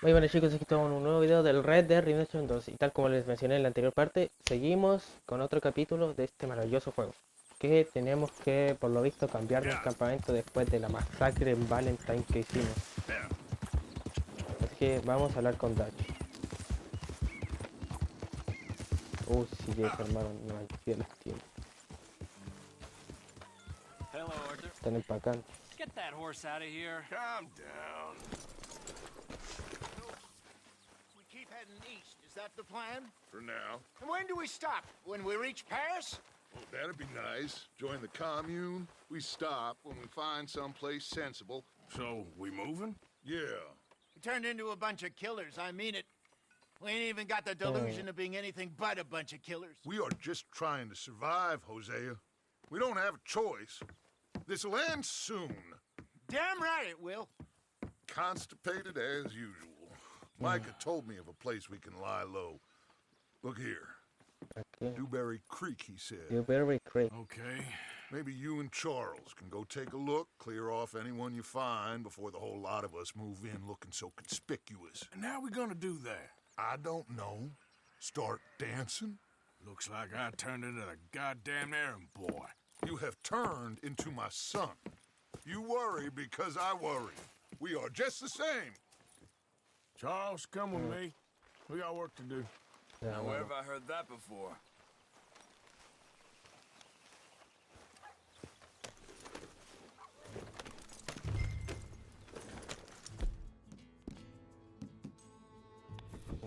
Muy buenas chicos, aquí estamos en un nuevo video del Red Dead Redemption 2 y tal como les mencioné en la anterior parte, seguimos con otro capítulo de este maravilloso juego que tenemos que, por lo visto, cambiar el campamento después de la masacre en Valentine que hicimos. Así que vamos a hablar con Dutch. Sí que se armaron una fiel tiendas. Hello, Arthur. Están empacando. Get that horse out of here. Calm down. We keep heading east. Is that the plan? For now. And when do we stop? When we reach Paris? Well, that'd be nice. Join the commune. We stop when we find someplace sensible. So, we moving? Yeah. We turned into a bunch of killers, I mean it. We ain't even got the delusion of being anything but a bunch of killers. We are just trying to survive, Hosea. We don't have a choice. This'll end soon. Damn right it will. Constipated as usual. Micah told me of a place we can lie low. Look here. Okay. Dewberry Creek, he said. You're very great. Okay. Maybe you and Charles can go take a look, clear off anyone you find before the whole lot of us move in looking so conspicuous. And how we gonna do that? I don't know. Start dancing? Looks like I turned into the goddamn errand boy. You have turned into my son. You worry because I worry. We are just the same. Charles, come with me. We got work to do. Ya, Now, bueno. where have I heard that before?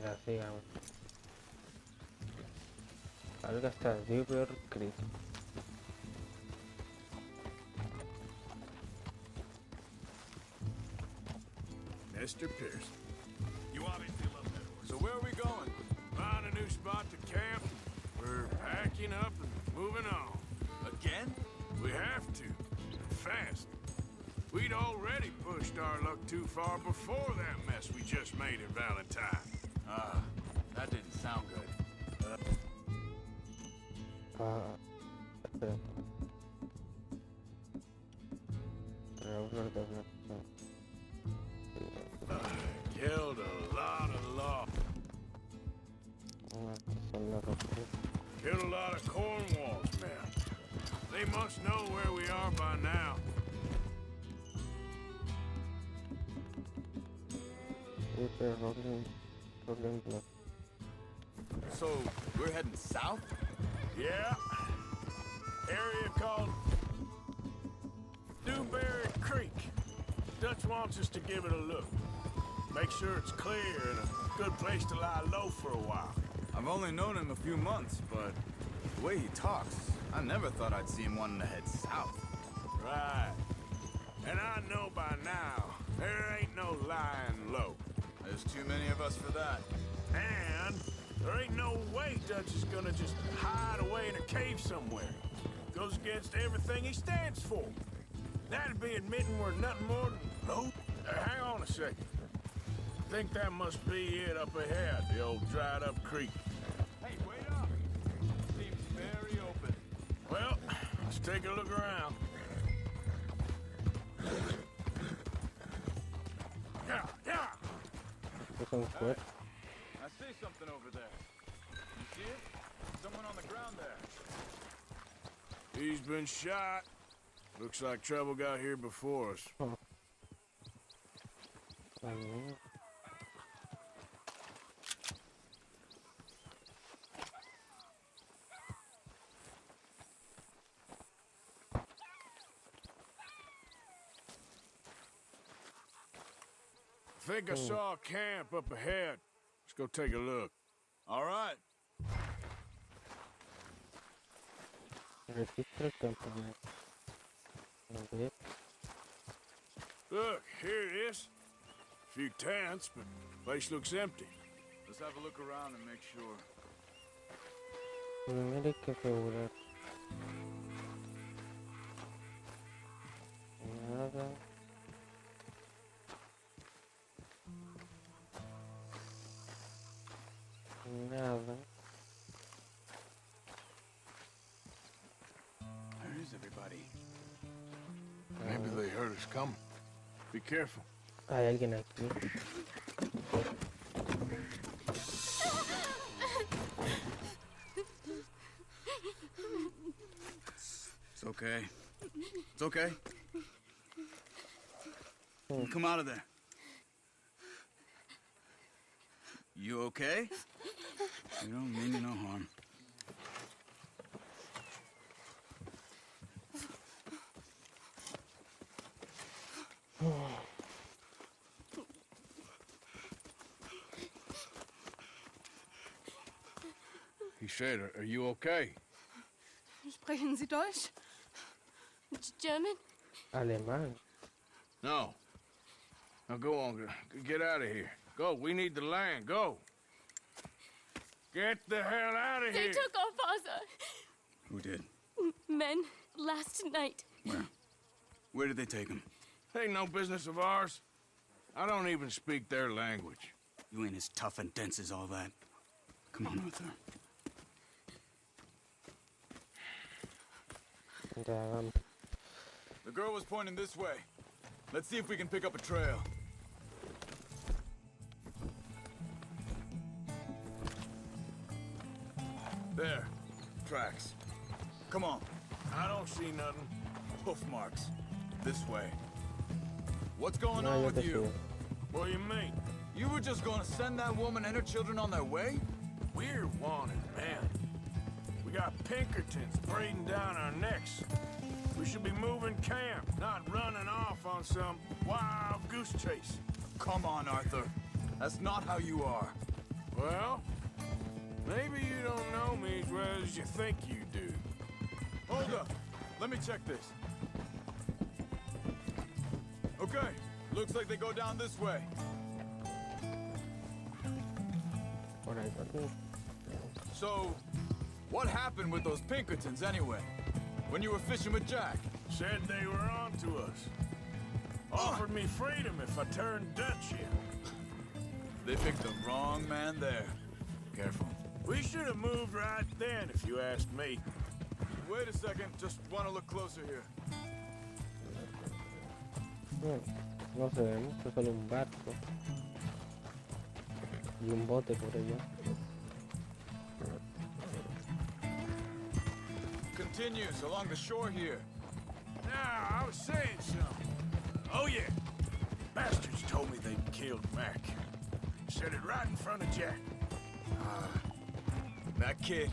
Ya, sigamos. Algo hasta Dewberry Creek. Mr. Pearson. You obviously love that horse. So where are we going? Find a new spot to camp. We're packing up and moving on. Again? We have to. And fast. We'd already pushed our luck too far before that mess we just made at Valentine. That didn't sound good. Espera. Killed a lot of law. Killed a lot of Cornwall's men. They must know where we are by now. So, we're heading south? Yeah. Area called Dewberry Creek. Dutch wants us to give it a look. Make sure it's clear and a good place to lie low for a while. I've only known him a few months, but the way he talks, I never thought I'd see him wanting to head south. Right. And I know by now, there ain't no lying low. There's too many of us for that. And there ain't no way Dutch is gonna just hide away in a cave somewhere. Goes against everything he stands for. That'd be admitting we're nothing more than low. Hang on a second. I think that must be it up ahead, the old dried up creek. Hey, wait up! Seems very open. Well, let's take a look around. Yeah. Es un cuerpo. I see something over there. You see it? Someone on the ground there. He's been shot. Looks like trouble got here before us. I think I saw a camp up ahead. Let's go take a look. All right. Registro el campamento. A ver. Look, here it is. Few tents, but place looks empty. Let's have a look around and make sure. Primero hay que asegurar. Nada. Nada. Where is everybody? Maybe they heard us coming. Be careful. Hay alguien aquí. okay. It's okay. Come out of there. You okay? You don't mean you no harm. He said, are you okay? Sprechen Sie Deutsch? German? Alemán. No. Now go on, get out of here. Go, we need the land, go. Get the hell out of They here. took our father. Who did? Men, last night. Where? Where did they take him? Ain't no business of ours. I don't even speak their language. You ain't as tough and dense as all that. Come on, Arthur. Ya vamos. The girl was pointing this way. Let's see if we can pick up a trail. There. Tracks. Come on. I don't see nothing. Hoof marks. This way. What's going No, on yo with te you? sigo. What do you mean? You were just gonna send that woman and her children on their way? We're wanted, man. We got Pinkertons breathing down our necks. We should be moving camp, not running off on some wild goose chase. Come on, Arthur. That's not how you are. Well, maybe you don't know me as well as you think you do. Hold up. Let me check this. Okay. Looks like they go down this way. Por ahí, por aquí. So, what happened with those Pinkertons anyway? When you were fishing with Jack? Said they were on to us. Offered me freedom if I turned Dutch in. They picked the wrong man there. Careful. We should have moved right then, if you asked me. Wait a second. Just want to look closer here. No se ve mucho, solo un barco. Y un bote por allá. Continues along the shore here. Now, I was saying something. Oh, yeah. Bastards told me they'd killed Mac. Said it right in front of Jack. That kid.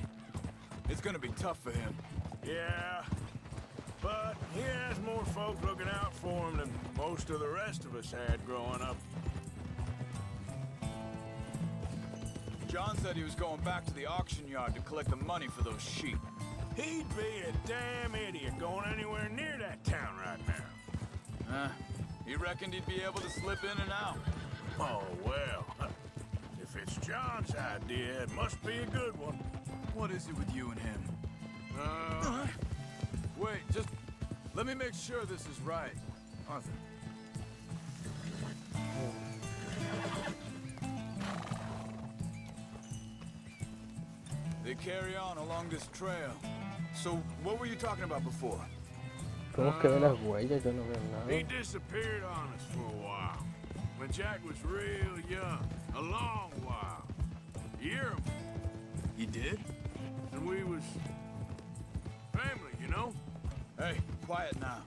It's gonna be tough for him. Yeah. But he has more folk looking out for him than most of the rest of us had growing up. John said he was going back to the auction yard to collect the money for those sheep. He'd be a damn idiot going anywhere near that town right now. He reckoned he'd be able to slip in and out. Oh, well. If it's John's idea, it must be a good one. What is it with you and him? Wait, just let me make sure this is right. Arthur. They carry on along this trail. So, what were you talking about before? ¿Cómo es que ve las huellas? Yo no veo He nada. disappeared on us for a while. When Jack was real young. A long while. You hear him? He did? And we was family, you know? Hey, quiet now.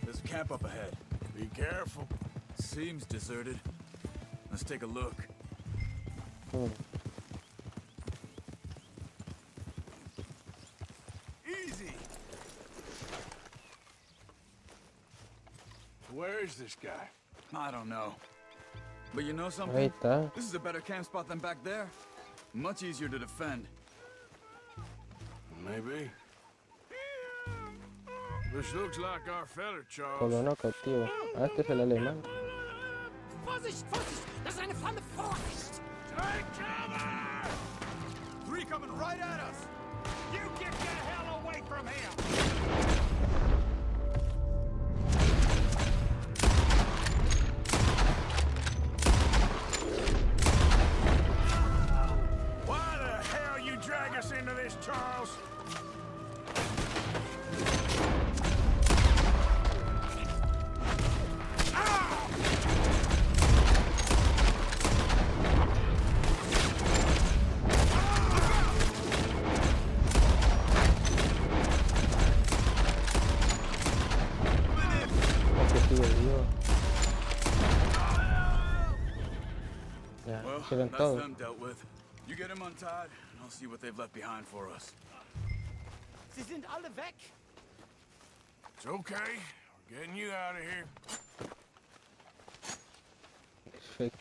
There's a camp up ahead. Be careful. Seems deserted. Let's take a look. Mm. Easy. Where is this guy? I don't know. But you know Ahí something? está. This is a better camp spot than back there. Much easier to defend. Maybe. This looks like our fella, Charles. Colono cautivo. Ah, este es el alemán. Vorsicht, Vorsicht! Das ist eine Flamme! Vorsicht! Take cover! Three coming right at us! You get the hell away from here! Why the hell you drag us into this, Charles? Ya, Well, hicieron that's todo. them dealt with. You get him untied, and I'll see what they've left behind for us. Sie sind alle weg. It's okay. We're getting you out of here. Perfecto.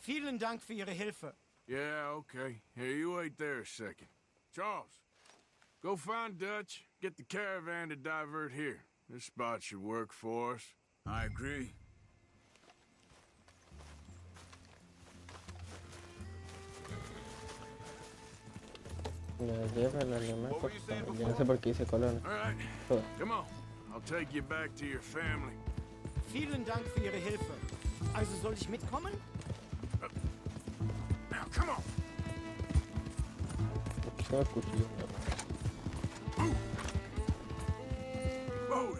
Vielen Dank für Ihre Hilfe. Yeah, okay. Here, you wait there a second. Charles, go find Dutch. Get the caravan to divert here. This spot should work for us. I agree. La lleva el alemán. What were you saying Ya no sé por qué dice colonia. All right, Joder. come on. I'll take you back to your family. Vielen Dank für Ihre Hilfe. Also soll ich mitkommen? Now, come on. Yo cuchillo. Move.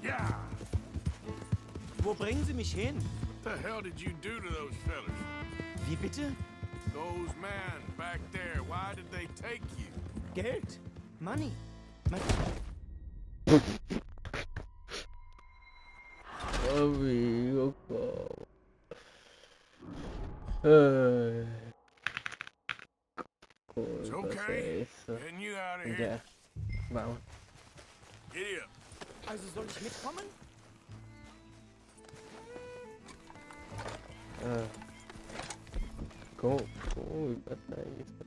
Yeah. Wo bringen Sie mich hin? What the hell did you do to those fellas? Wie bitte? Those men back there, why did they take you? Geld? Money? Mein Amigo, Ay. It's ¿Cómo pasa okay. eso? Getting you out of here. Ya, vamos. Giddy up. Also soll ich mitkommen? Ah. ¿Cómo me pasa eso?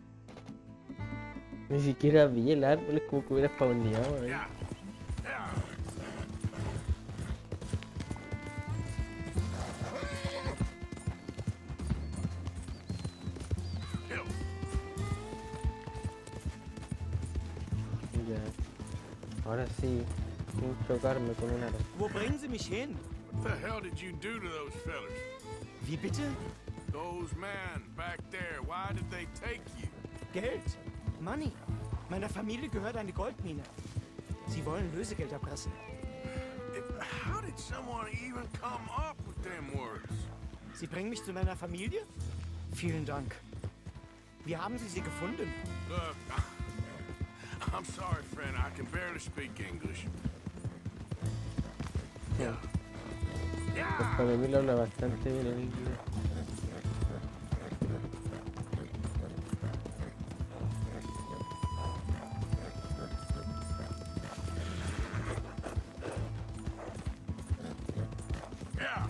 Ni siquiera vi el árbol, es como que hubiera spawneado ahí. Yeah. Yeah. Kill. Ya. Ahora sí, sin chocarme con un árbol. Wo bringen Sie mich hin? What the hell did you do to those fellas? Wie bitte? Those men back there, why did they take you? Geld? Money? Meiner Familie gehört eine Goldmine. Sie wollen Lösegeld erpressen. How did someone even come up with them words? Sie bringen mich zu meiner Familie? Vielen Dank. Wie haben Sie sie gefunden? Look, I'm sorry, friend. I can barely speak English. Ya. Pues Yeah. para mí lo habla bastante bien el inglés. Yeah.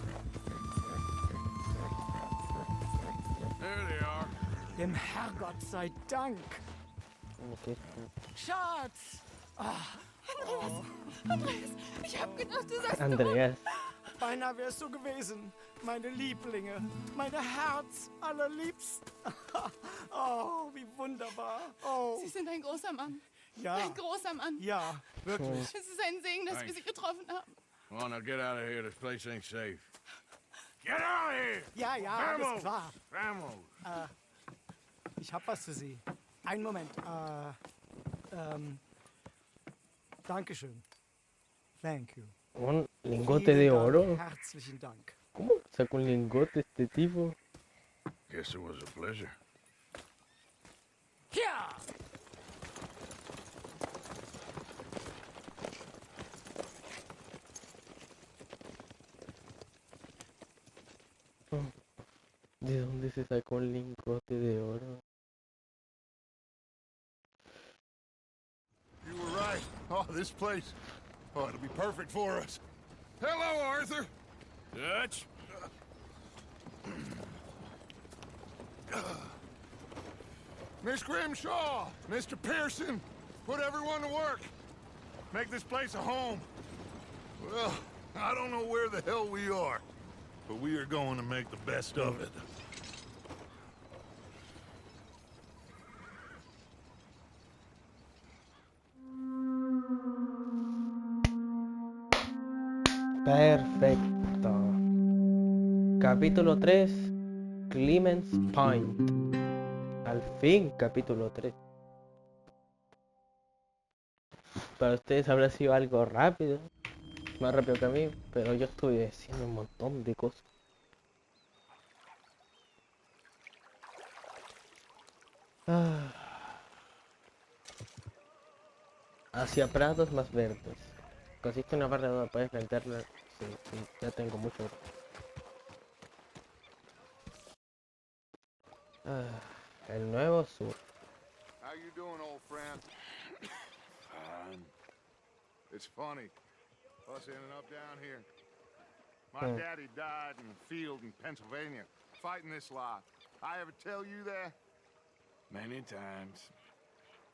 There they are. Dem Herrgott sei Dank. Ok. Schatz! Andreas, ich hab gedacht, du sagst... Andreas. Beinahe wär's so gewesen. Meine Lieblinge. Meine Herz allerliebst. Oh, wie wunderbar. Oh, Sie sind ein großer Mann. ja. Ein großer Mann. Ja, wirklich. Es ist ein Segen, dass wir Sie getroffen haben. Come on, now get out of here. This place ain't safe. Get out of here! Ja, ja, alles klar. Vamos! Ich hab was für Sie. Einen Moment. Dankeschön. Thank you. Un lingote Vielen de Dank, oro. Herzlichen Dank. ¿Cómo sacó un lingote este tipo? Guess it was a pleasure. Ja! ¿De dónde se sacó un lingote de oro? You were right. Oh, this place. Oh, it'll be perfect for us. Hello, Arthur. Dutch? Miss Grimshaw, Mr. Pearson, put everyone to work. Make this place a home. Well, I don't know where the hell we are, but we are going to make the best of it. Perfecto. Capítulo 3. Clemens Point. Al fin, capítulo 3. Para ustedes habrá sido algo rápido. Más rápido que a mí. Pero yo estuve haciendo un montón de cosas. Hacia prados más verdes. Consiste en una barra donde puedes venderla. Sí, ya tengo mucho. El nuevo sur. How you doing, old friend? Fine. It's funny, us ending up down here. My daddy died in the field in Pennsylvania, fighting this lot. I ever tell you that? Many times.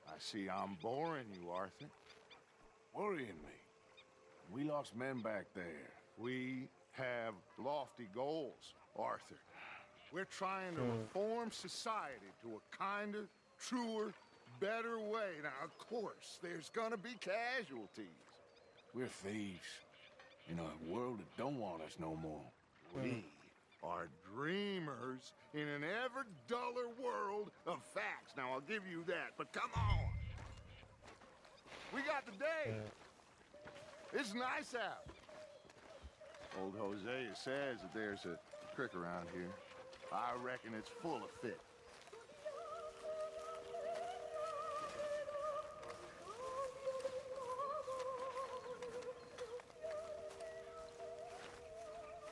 I see I'm boring you, Arthur. Worrying me. We lost men back there. We have lofty goals, Arthur. We're trying to reform society to a kinder, truer, better way. Now, of course, there's gonna be casualties. We're thieves. In a world that don't want us no more. We are dreamers in an ever duller world of facts. Now, I'll give you that, but come on. We got the day. It's nice out. Old Hosea says that there's a creek around here. I reckon it's full of fish.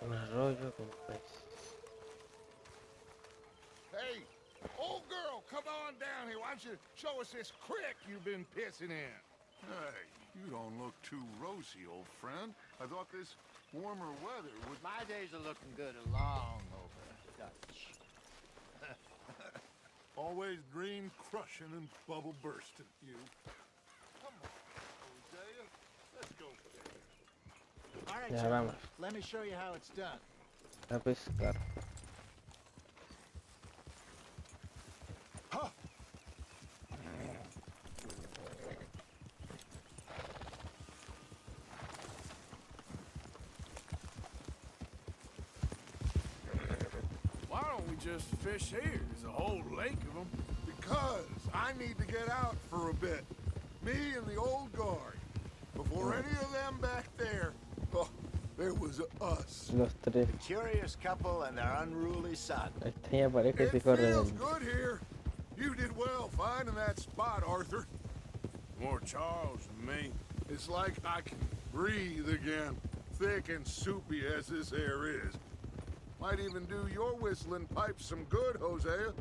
Un arroyo con peces. Hey, old girl, come on down here. Why don't you show us this creek you've been pissing in? Hey, you don't look too rosy, old friend. I thought this warmer weather would... My days are looking good along over Dutch. Always green crushing and bubble bursting, you. Come on, Hosea. Let's go. All right, Ya sir. vamos Let me show you how it's done. a pescar. Why don't we just fish here? There's a whole lake of them. Because I need to get out for a bit. Me and the old guard. Before any of them back there, oh, there was us. Los tres. Curious couple and their unruly son. Extraña pareja y It se corre feels del... good here. You did well finding that spot, Arthur. More Charles than me. It's like I can breathe again, thick and soupy as this air is. Might even do your whistling pipes some good, Hosea.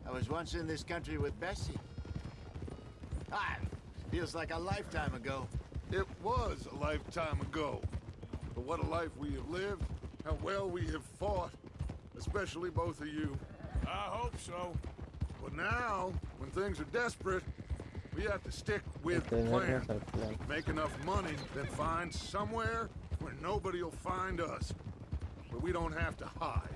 I was once in this country with Bessie. Ah, feels like a lifetime ago. It was a lifetime ago. But what a life we have lived, how well we have fought, especially both of you. I hope so. But now, when things are desperate, we have to stick with the Tenernos plan. al plan. Make enough money, then find somewhere where nobody will find us. Where we don't have to hide.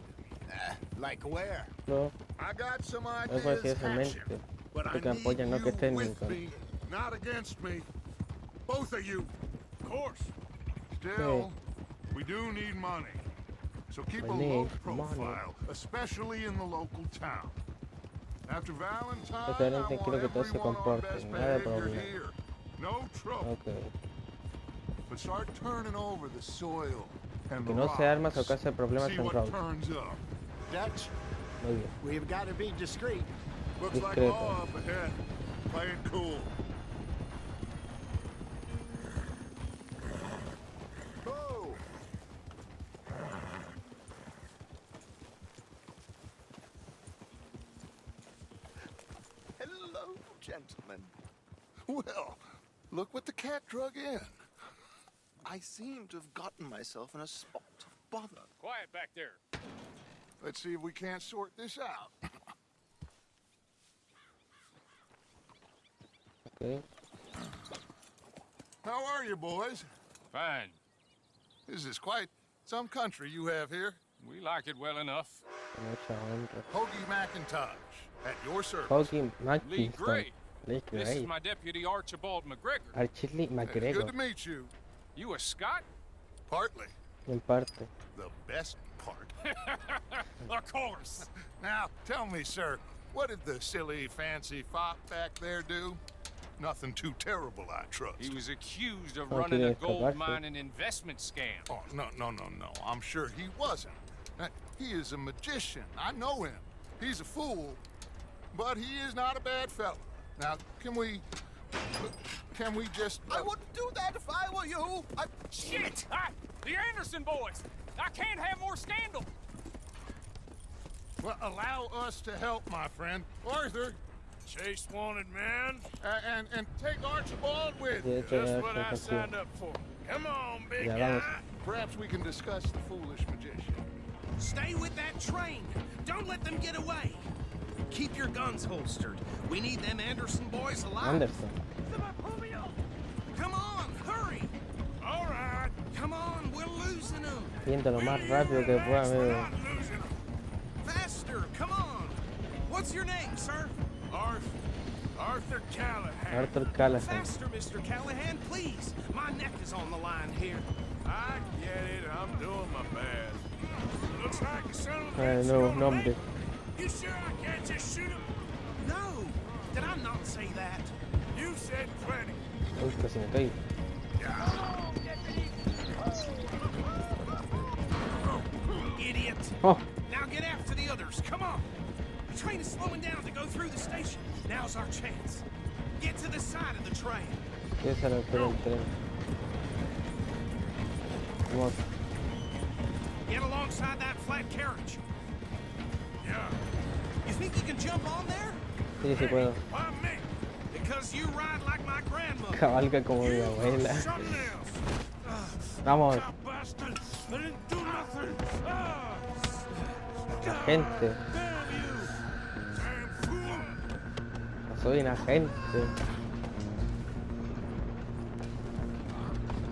Like where? No, I got some algo así ideas es en hatching, mente. but I Porque need apoyan, no que you estén with con... me, not against me. Both of you. Of course. Still, we do need money. So keep a We low need profile, money. especially in the local town. After Valentine, I Especialmente quiero que want todos se everyone on comporten, best nada de behavior problema. here. No trouble. Ok. But start turning over the soil and Que the no se armas o rocks. cause problemas See en what road. turns up. Dutch, Muy bien. we've got to be discreet. Looks like Discreto. law up ahead. Play it cool. Oh! Hello, gentlemen. Well, look what the cat drug in. I seem to have gotten myself in a spot of bother. Quiet back there. Let's see if we can't sort this out. Ok. How are you, boys? Fine. This is quite some country you have here. We like it well enough. Mucha honra. Hoagie McIntosh, at your service. Hoagie Lee Mackinson. Gray. Lee This is Gray. my deputy Archibald McGregor. Archie Good McGregor. to meet you. You a Scot? Partly. En parte. The best part. Of course. Now, tell me, sir, what did the silly, fancy fop back there do? Nothing too terrible, I trust. He was accused of Oh, running a quería gold escaparse. mine and investment scam. Oh, no. I'm sure he wasn't. He is a magician. I know him. He's a fool, but he is not a bad fellow. Now, can we just... I wouldn't do that if I were you. Shit! The Anderson boys! I can't have more scandal! Well, allow us to help, my friend. Arthur, Chase wanted man. and take Archibald with you. That's what I signed up for. Come on, big Ya guy. vamos. Perhaps we can discuss the foolish magician. Stay with that train. Don't let them get away. Keep your guns holstered. We need them Anderson boys alive. Anderson. Come on, hurry. All right. Come on, we're losing them. Yendo lo más rápido que pueda, We're amigo. not losing them. Faster, come on. What's your name, sir? Arthur Callahan. Arthur Callahan. Faster, Mr. Callahan, please. My neck is on the line here. I get it. I'm doing my best. Looks like the son of a Ay, bitch nuevo gonna nombre. make- You sure I can't just shoot him? No, did I not say that? You said plenty. Uy, casi me caigo. Idiot. Oh, Now get after the others. Come on. The train is slowing down to go through the station. Now's our chance. Get to the side of the train. ¿qué se lo espera el tren? Vamos. Get alongside that flat carriage. Yeah. You think you can jump on there? Sí, sí puedo. Why me? Because you ride like my grandmother. Cabalga como mi abuela. Something else. Vamos, That bastard. I didn't do nothing. Ah. agente. Damn you. Damn fool. Soy un agente.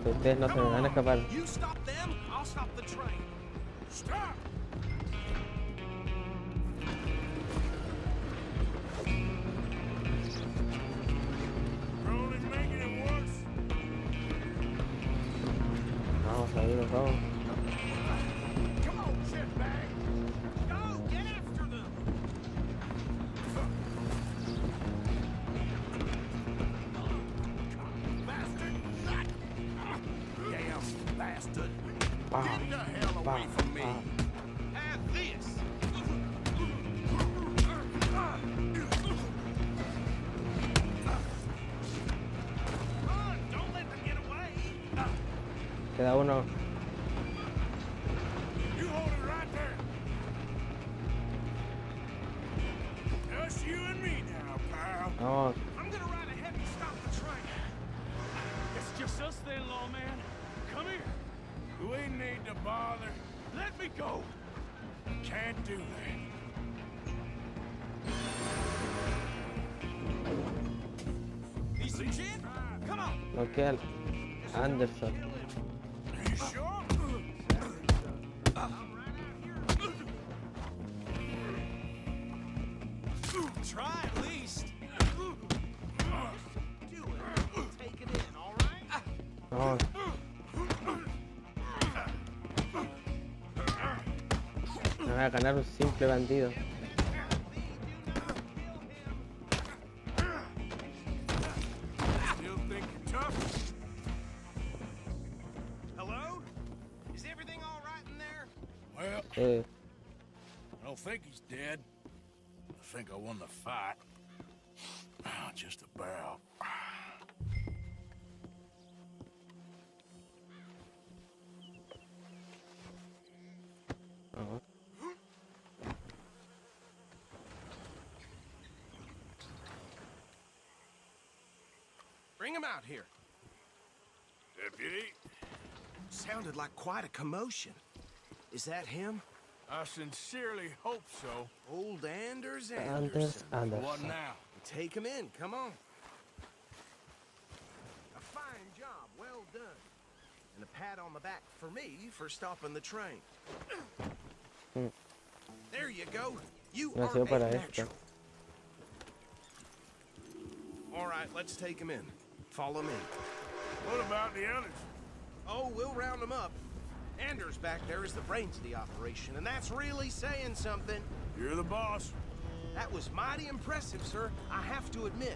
Ustedes no se me van a escapar. You stop them, I'll stop the train. Stop. You're only making it worse. Vamos a ir, vamos. Come on, shitbag. Go, get after them. Bastard. Damn bastard. Pa, Get the hell pa, away from me. pa. Have this. Run, don't let them get away. Queda uno. You hold it right there. Just you and me now, pal. Vamos. I'm gonna ride ahead and stop the train. It's just us then, lawman. Come here. You ain't need to bother. Let me go. Can't do that. Need some gin? Come on. No queda Anderson. Are you sure? Try at least. Do it. Take it in, all right? Vamos. Me va a ganar un simple bandido. Still think you're tough? Hello? Is everything all right in there? Well, I don't think he's dead. I think I won the fight. Just about. vamos. Bring him out here. Deputy, Sounded like quite a commotion. Is that him? I sincerely hope so. Old Anders Anders Anderson. What Anderson. now? Take him in, come on. A fine job, well done. And a pat on the back for me for stopping the train. There you go. You are Nació para a esto. natural. All right, let's take him in. Follow me. What about the others? Oh, we'll round them up. Anders back there is the brains of the operation, and that's really saying something. You're the boss. That was mighty impressive, sir. I have to admit.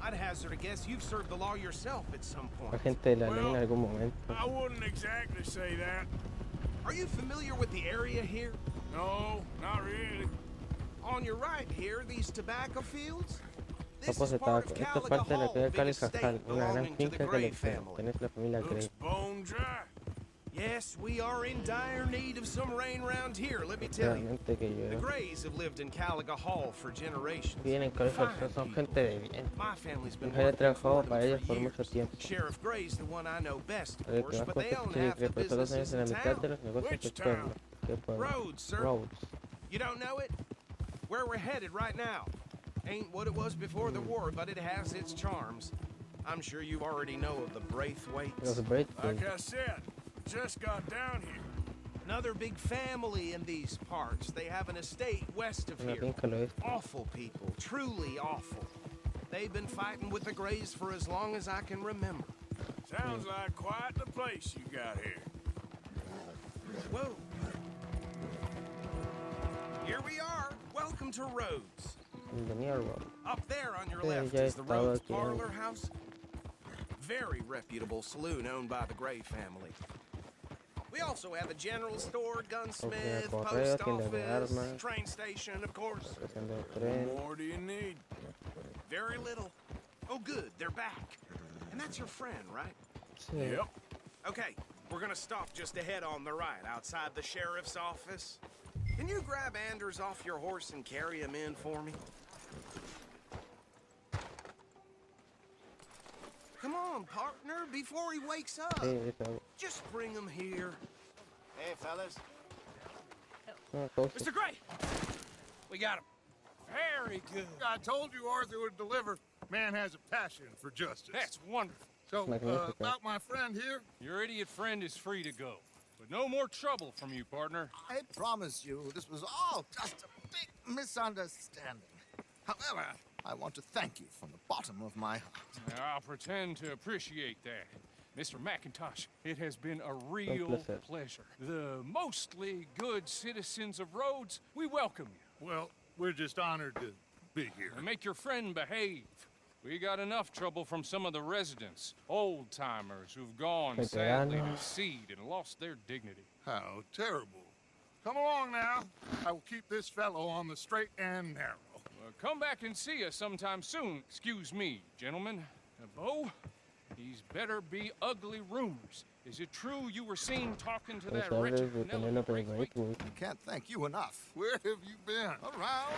I'd hazard a guess you've served the law yourself at some point. Agente de la ley en algún momento. I wouldn't exactly say that. Are you familiar with the area here? No, not really. On your right here, these tobacco fields? This Capos is de part tabaco. of Esto es parte de la Caliga que Hall, Cali big estate Cajal, una gran belonging to the finca que Gray le family. pertenece a la familia Looks Gray. bone dry. Yes, we are in dire need of some rain around here, let me tell you. Realmente que The yo Grays have lived in Caliga Hall for generations. vienen con eso, Fine son people. gente de bien. My family's been Mujer he working trabajado for them para ellos for por years. mucho tiempo. Sheriff Gray's the one I know best, of El course, but trabajo they que own tiene half que the pasar 2 años businesses en la in mitad de town. los negocios Which del pueblo. town? ¿Qué pueblo? Rhodes, sir. Rhodes. You don't know it? Where we're headed right now. Ain't what it was before the war, but it has its charms. I'm sure you already know of the Braithwaites. Los Braithwaite. Like I said, just got down here. Another big family in these parts. They have an estate west of Una here. finca al oeste. Awful people, truly awful. They've been fighting with the Grays for as long as I can remember. Sounds like quite the place you got here. Whoa. Here we are. Welcome to Rhodes. Venía al Rhodes. Up there on your Sí, left ya he is the estado Rhodes aquí Parlor antes. House. Very reputable saloon owned by the Gray family. We also have a general store, gunsmith, correo, post tienda de office, armas. train station, of course. Estación del tren. What more do you need? Very little. Oh, good, they're back. And that's your friend, right? Sí. Yep. Okay, we're gonna stop just ahead on the right, outside the sheriff's office. Can you grab Anders off your horse and carry him in for me? Come on, partner, before he wakes up. Sí, eso. Just bring him here. Hey, fellas. Una cosa. Mr. Gray! We got him. Very good. I told you Arthur would deliver. Man has a passion for justice. That's wonderful. So, Magnifico. about my friend here, Your idiot friend is free to go. But no more trouble from you, partner. I promise you, this was all just a big misunderstanding. However, I want to thank you from the bottom of my heart. I'll pretend to appreciate that. Mr. McIntosh, it has been a real placer. pleasure. The mostly good citizens of Rhodes, we welcome you. well, we're just honored to be here. And make your friend behave. We got enough trouble from some of the residents, old-timers who've gone sadly to Veteranos. seed and lost their dignity. How terrible. Come along now. I will keep this fellow on the straight and narrow. Come back and see us sometime soon. Excuse me, gentlemen. Bo, these better be ugly rumors. Is it true you were seen talking to Los that hombres wretched de Penelope Penélope Braithwaite? Braithwaite. I can't thank you enough. Where have you been? Around,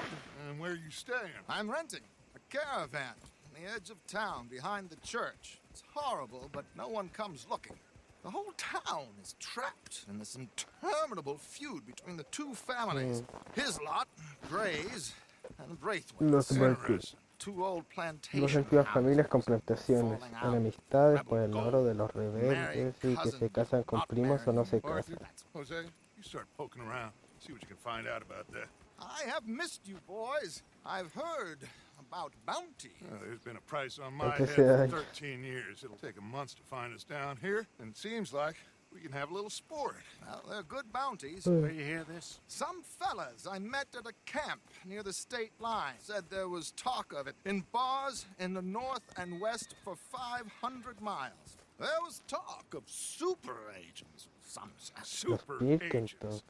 And where you staying? I'm renting a caravan on the edge of town behind the church. It's horrible, but no one comes looking. The whole town is trapped in this interminable feud between the two families. His lot, Grays, and Braithwaite. Los Braithwaite. Two old Dos plantation antiguas houses familias con plantaciones, falling out. enemistades por el oro de los rebeldes y que se casan con primos o no se Arthur, casan. Jose, you start poking around. See what you can find out about that. I have missed you, boys. I've heard about bounty. There's been a price on my Entonces, head ay. for 13 years. It'll take a month to find us down here, and it seems like we can have a little sport. Well, they're good bounties. Where you hear this? Some fellas I met at a camp near the state line said there was talk of it in bars in the north and west for 500 miles. There was talk of super agents of some sort. Super Pilkington. agents.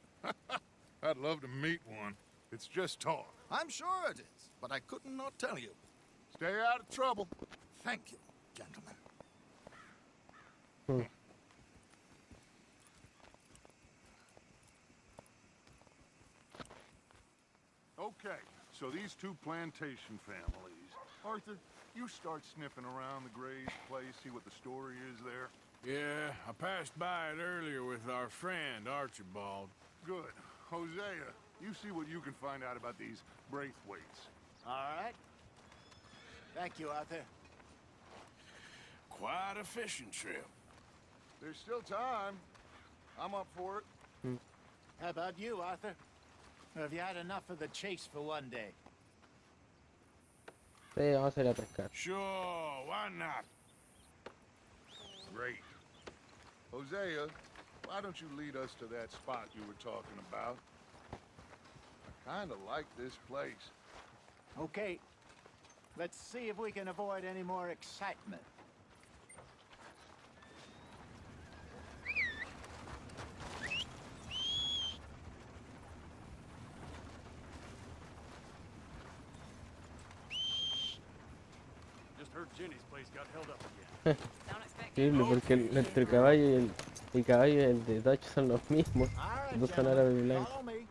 I'd love to meet one. It's just talk. I'm sure it is, but I couldn't not tell you. Stay out of trouble. Thank you, gentlemen. Okay, so these two plantation families. Arthur, you start sniffing around the Gray's place, see what the story is there. Yeah, I passed by it earlier with our friend, Archibald. Good. Hosea, you see what you can find out about these Braithwaites. All right. Thank you, Arthur. Quite a fishing trip. There's still time. I'm up for it. How about you, Arthur? Or have you had enough of the chase for one day? Sí, vamos a ir a pescar. Sure, why not? Great. Hosea, why don't you lead us to that spot you were talking about? I kind of like this place. Okay. Let's see if we can avoid any more excitement. Just heard Jenny's place got held up again. Increíble, porque entre el caballo y Y caballo y el de Dodge son los mismos. All right, Los dos son gentlemen, árabes blancos. follow me.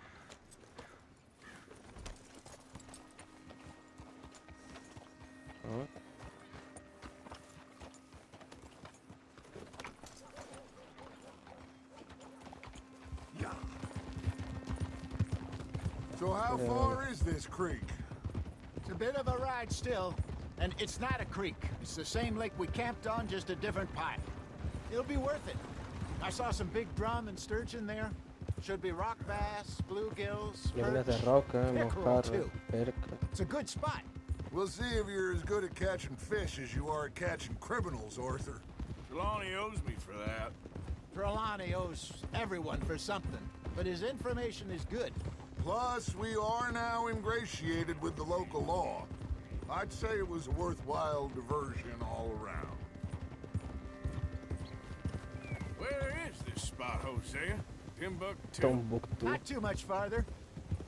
Ah, So how far is this creek? It's a bit of a ride still, and it's not a creek. It's the same lake we camped on, just a different pipe. It'll be worth it. I saw some big drum and sturgeon there. Should be rock bass, bluegills, y minas de perch, roca, pickerel mojarra, too. perca. It's a good spot. We'll see if you're as good at catching fish as you are at catching criminals, Arthur. Trelawney owes me for that. Trelawney owes everyone for something, but his information is good. Plus, we are now ingratiated with the local law. I'd say it was a worthwhile diversion all around. Where is this spot, Hosea? Timbuktu? Tombuctú. Not too much farther.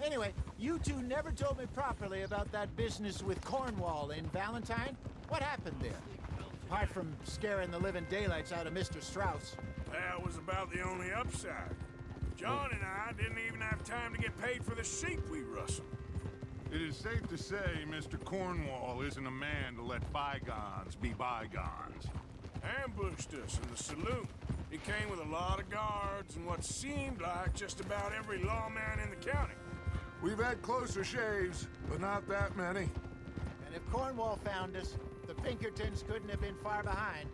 Anyway, you two never told me properly about that business with Cornwall in Valentine. What happened there? Apart from scaring the living daylights out of Mr. Strauss. That was about the only upside. John and I didn't even have time to get paid for the sheep we rustled. It is safe to say Mr. Cornwall isn't a man to let bygones be bygones. Ambushed us in the saloon. He came with a lot of guards and what seemed like just about every lawman in the county. We've had closer shaves, but not that many. And if Cornwall found us, the Pinkertons couldn't have been far behind.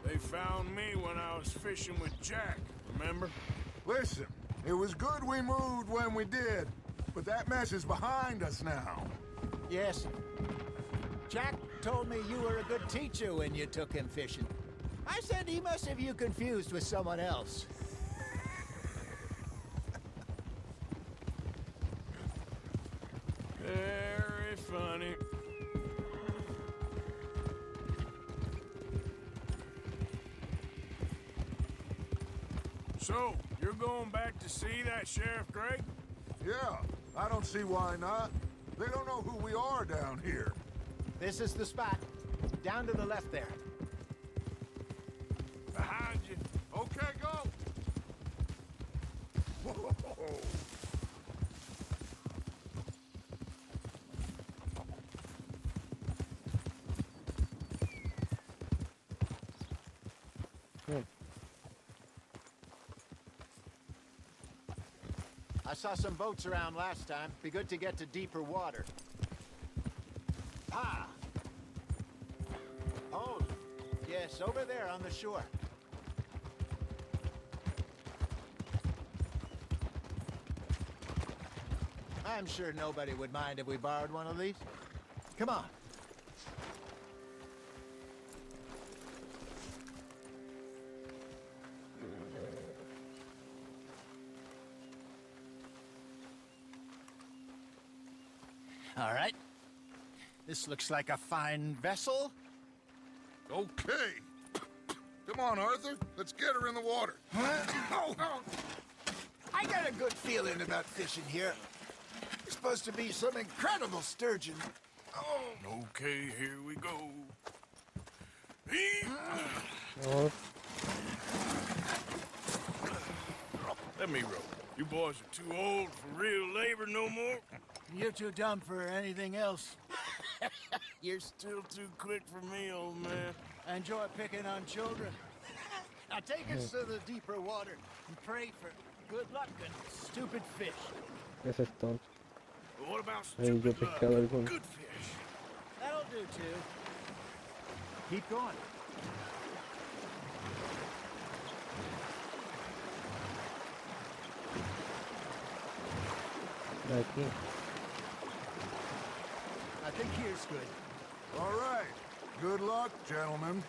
They found me when I was fishing with Jack, remember? Listen, it was good we moved when we did, but that mess is behind us now. Yes. Jack told me you were a good teacher when you took him fishing. I said he must have you confused with someone else. Very funny. So, you're going back to see that Sheriff Gray? Yeah, I don't see why not. They don't know who we are down here. This is the spot. Down to the left there. Behind you. Okay, go! Whoa. I saw some boats around last time. Be good to get to deeper water. Ah! Oh, yes, over there on the shore. I'm sure nobody would mind if we borrowed one of these. Come on. All right. This looks like a fine vessel. Okay. Come on, Arthur. Let's get her in the water. Oh. I got a good feeling about fishing here. It's supposed to be some incredible sturgeon. Oh. Okay, here we go. Oh, Let me row. You boys are too old for real labor no more. You're too dumb for anything else. You're still too quick for me, old man. I enjoy picking on children. Now take us to the deeper water and pray for good luck and stupid fish. ese es tonto. But what about Hey, yo stupid luck? pescado alguno. Good fish. That'll do too. Keep going. Aquí. I think here's good. All right. Good luck, gentlemen.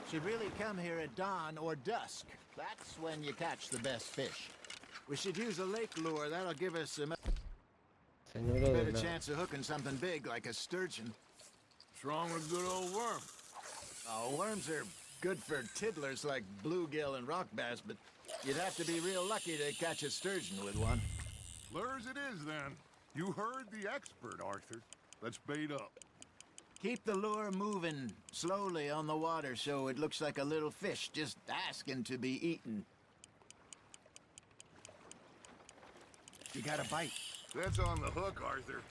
Should really come here at dawn or dusk. That's when you catch the best fish. We should use a lake lure. That'll give us a Señor de better la... chance of hooking something big like a sturgeon. What's wrong with good old worm? Oh, worms are good for tiddlers like bluegill and rock bass, but you'd have to be real lucky to catch a sturgeon with one. Lures it is, then. You heard the expert, Arthur. Let's bait up. Keep the lure moving slowly on the water so it looks like a little fish just asking to be eaten. You got a bite. That's on the hook, Arthur.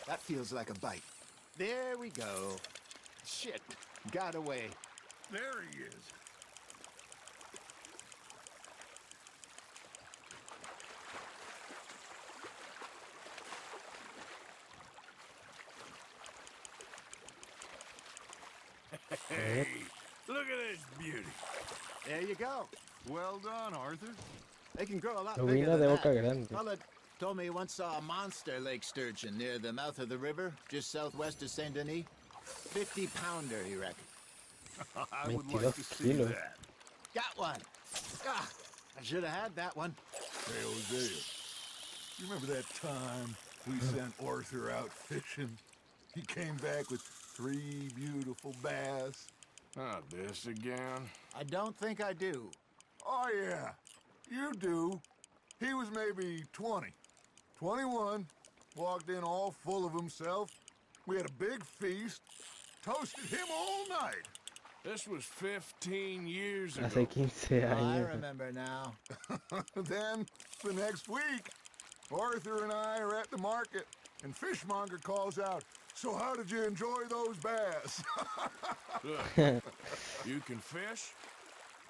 That feels like a bite. There we go. Shit, got away. There he is. Hey, look at this beauty. There you go. Well done, Arthur. They can grow a lot Lo bigger vino de than boca that. grande. Fella told me he once saw a monster lake sturgeon near the mouth of the river, just southwest of Saint Denis. 50-pounder, he reckoned. I would like to 22 see kilos. that. Got one. Ah, I should have had that one. Hey, Hosea, you remember that time we sent Arthur out fishing? He came back with 3 beautiful bass. Not this again. I don't think I do. Oh, yeah, you do. He was maybe 20, 21, walked in all full of himself. We had a big feast, toasted him all night. This was 15 years ago. Hace 15 Oh, I años. remember now. Then, the next week, Arthur and I are at the market, and Fishmonger calls out, "So how did you enjoy those bass?" Look, you can fish,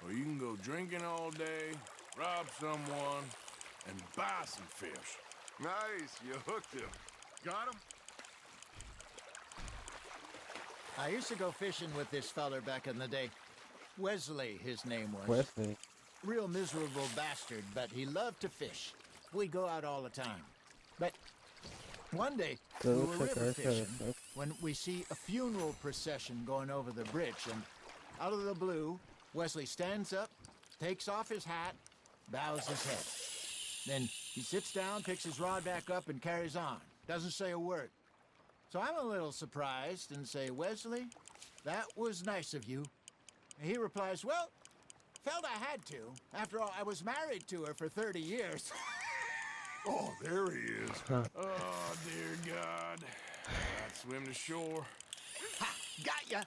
or you can go drinking all day, rob someone, and buy some fish. Nice, you hooked him. Got him? I used to go fishing with this feller back in the day. Wesley, his name was. Wesley. Real miserable bastard, but he loved to fish. We'd go out all the time. But one day, we were Produce river cabeza de fishing pez. when we see a funeral procession going over the bridge, and out of the blue, Wesley stands up, takes off his hat, bows his head. Then he sits down, picks his rod back up, and carries on. Doesn't say a word. So I'm a little surprised and say, "Wesley, that was nice of you." And he replies, "Well, felt I had to. After all, I was married to her for 30 years. Oh, there he is. Oh, dear God. I'd swim to shore. Ha! Got ya!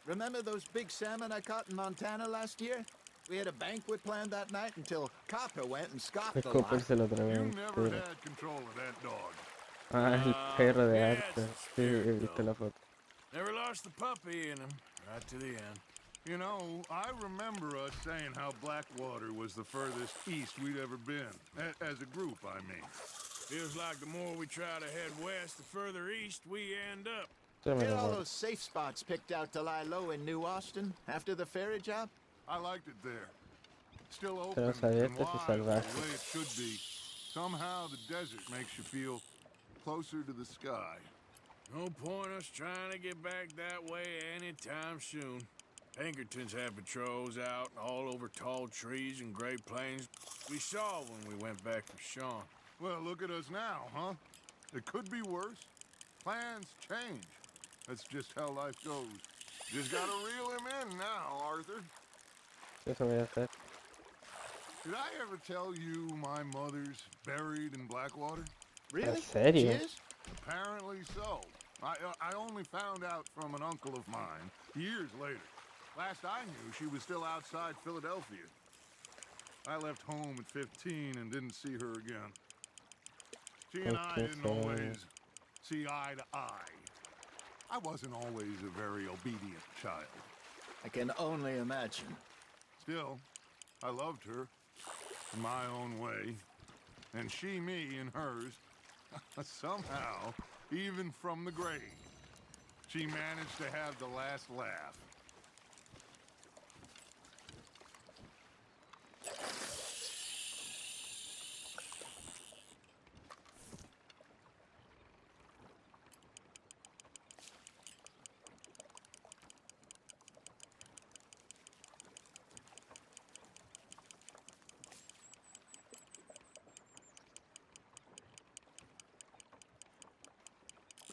Remember those big salmon I caught in Montana last year? We had a banquet planned that night until Copper went and scoffed El a Cooper lot. se lo You tremendo. never had control of that dog. Ah, el perro de yes, arte. Sí, he visto la foto. Never lost the puppy in him, right to the end. You know, I remember us saying how Blackwater was the furthest east we'd ever been. As a group, I mean. Feels like the more we try to head west, the further east we end up. Se me Get lo all guardo. those safe spots picked out to lie low in New Austin after the ferry job? I liked it there. Still open Terrenos and abiertos y wide the salvajes. way it should be. Somehow the desert makes you feel closer to the sky. No point us trying to get back that way anytime soon. Pinkertons have patrols out all over tall trees and Great Plains. We saw when we went back with Sean. Well, look at us now, huh? It could be worse. Plans change. That's just how life goes. Just gotta reel him in now, Arthur. Eso voy a hacer. Did I ever tell you my mother's buried in Blackwater? Really? serio? She is? Apparently so. I only found out from an uncle of mine years later. Last I knew, she was still outside Philadelphia. I left home at 15 and didn't see her again. She and I didn't always see eye to eye. I wasn't always a very obedient child. I can only imagine. Still, I loved her in my own way, and she me in hers. Somehow, even from the grave, she managed to have the last laugh.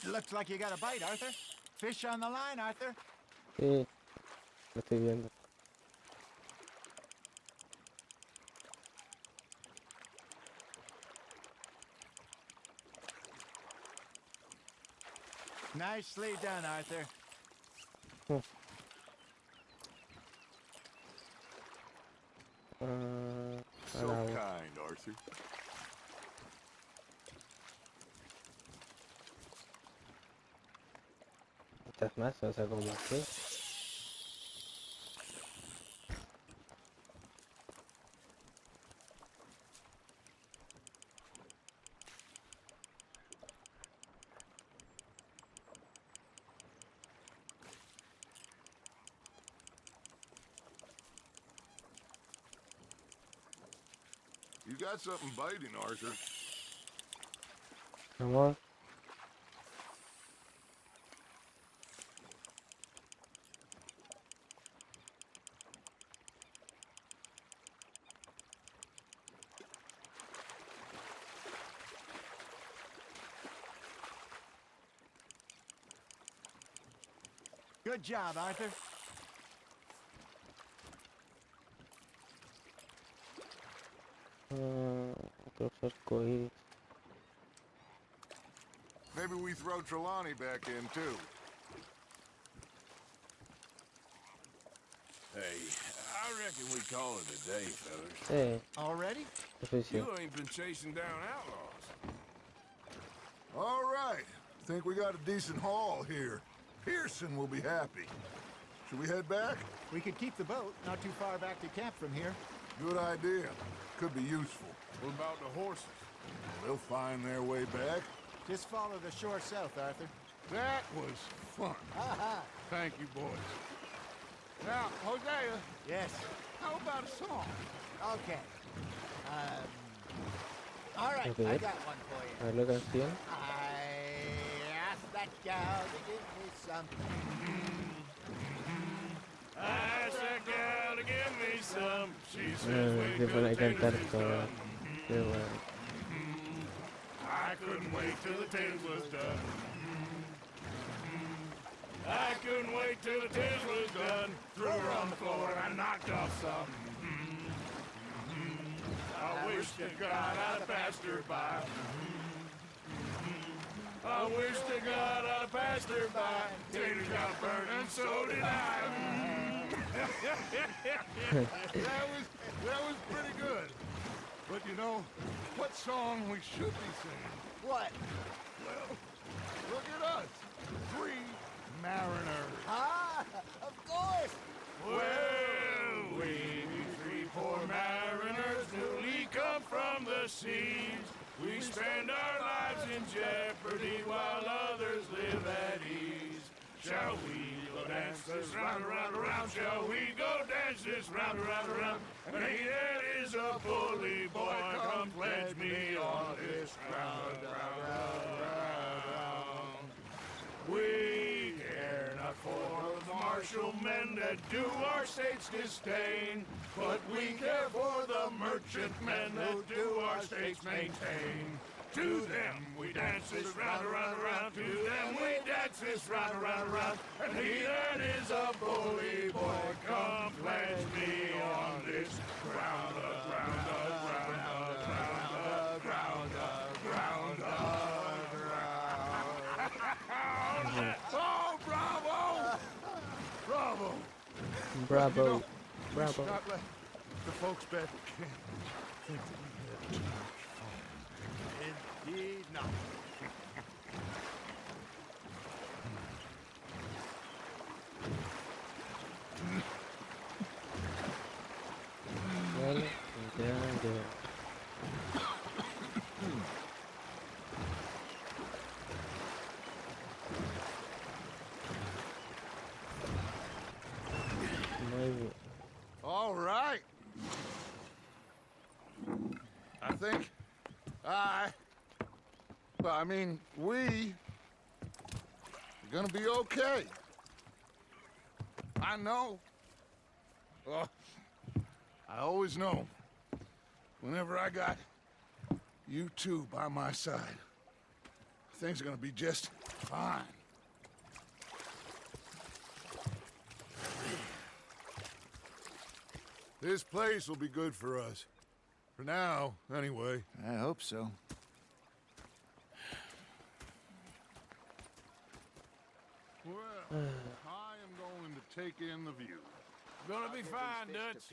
Looks like you got a bite, Arthur. Fish on the line, Arthur. Sí, lo estoy viendo. Nicely done, Arthur. So Al agua. kind, Arthur. Muchas más, o sea, como así. You got something biting, Arthur. Vamos. Good job, Arthur. Otros arcoíris. Maybe we throw Trelawney back in, too. Hey, I reckon we call it a day, fellas. Sí, Already? suficiente. You ain't been chasing down outlaws. All right. Think we got a decent haul here. Pearson will be happy. Should we head back? We could keep the boat not too far back to camp from here. Good idea. Could be useful. What about the horses? They'll find their way back. Just follow the shore south, Arthur. That was fun. Thank you, boys. Now, Hosea, Yes. how about a song? Okay. All right, Okay. I got one for you. A ver la canción. I asked that gal to give me some. I asked that gal to give me some. She Se pone a cantar todo. Qué bueno. I couldn't wait till the tails was done. I couldn't wait till the tails was done. Threw her on the floor and I knocked off some. I wish to God I'd passed her by. I wish to God I'd passed her by. Taters got burned and so did I. That was pretty good. But you know, what song we should be singing? What? Well, look at us. 3 mariners. Ah, of course. Well, we three poor mariners newly come from the seas. We spend our lives in jeopardy while others live at ease. Shall we go dance this round, around, around? Shall we go dance this round, around, around? And he that is a bully boy, come pledge me on this round, round, round, round. We care not for the martial men that do our state's disdain, but we care for the merchant men that do our state's maintain. To them we dance this round, around, around. To them we dance this round, around, around. And he that is a bully boy, come pledge me on this ground, ground, ground, ground, ground, ground, ground. Oh, bravo! Bravo! Bravo. You know, we Bravo. should not let the folks back at camp think that we had too much fun. Indeed not. Bueno, ya. Muy bien. All right. I think we are gonna be okay. I know. I always know. Whenever I got you two by my side, Things are gonna be just fine. This place will be good for us. For now, anyway. I hope so. Well, I am going to take in the view. Gonna be fine, Dutch.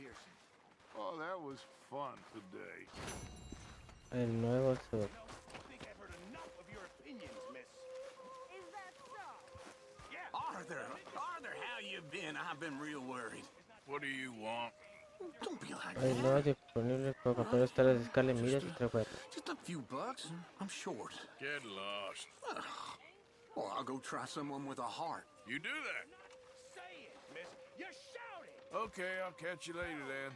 Oh, that was fun today. El nuevo sur. I think I've heard enough of your opinions, miss. Is that so? Arthur, how you been? I've been real worried. What do you want? Don't be like Hay that. nuevos disponibles para comprar estalas de escala en millas y 3 juegos. Just a few bucks. I'm short. Get lost. Well, I'll go try someone with a heart. You do that. Say it, miss. You shout it. Okay, I'll catch you later then.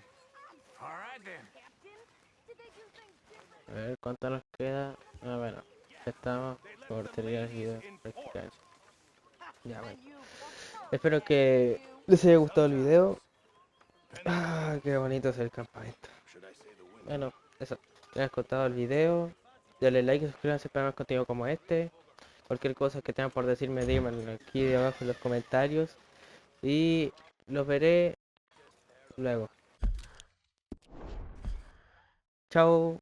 All right then. Captain, did they do things different? A ver cuánto nos queda. Ah, bueno, ya estamos por terminar el video prácticamente. Ya, bueno. Espero que les haya gustado el video. Ah, qué bonito es el campamento. Bueno, eso. Si les ha gustado el video, denle like y suscríbanse para más contenido como este. Cualquier cosa que tengan por decirme, díganmelo aquí de abajo en los comentarios. Y los veré luego. Chao.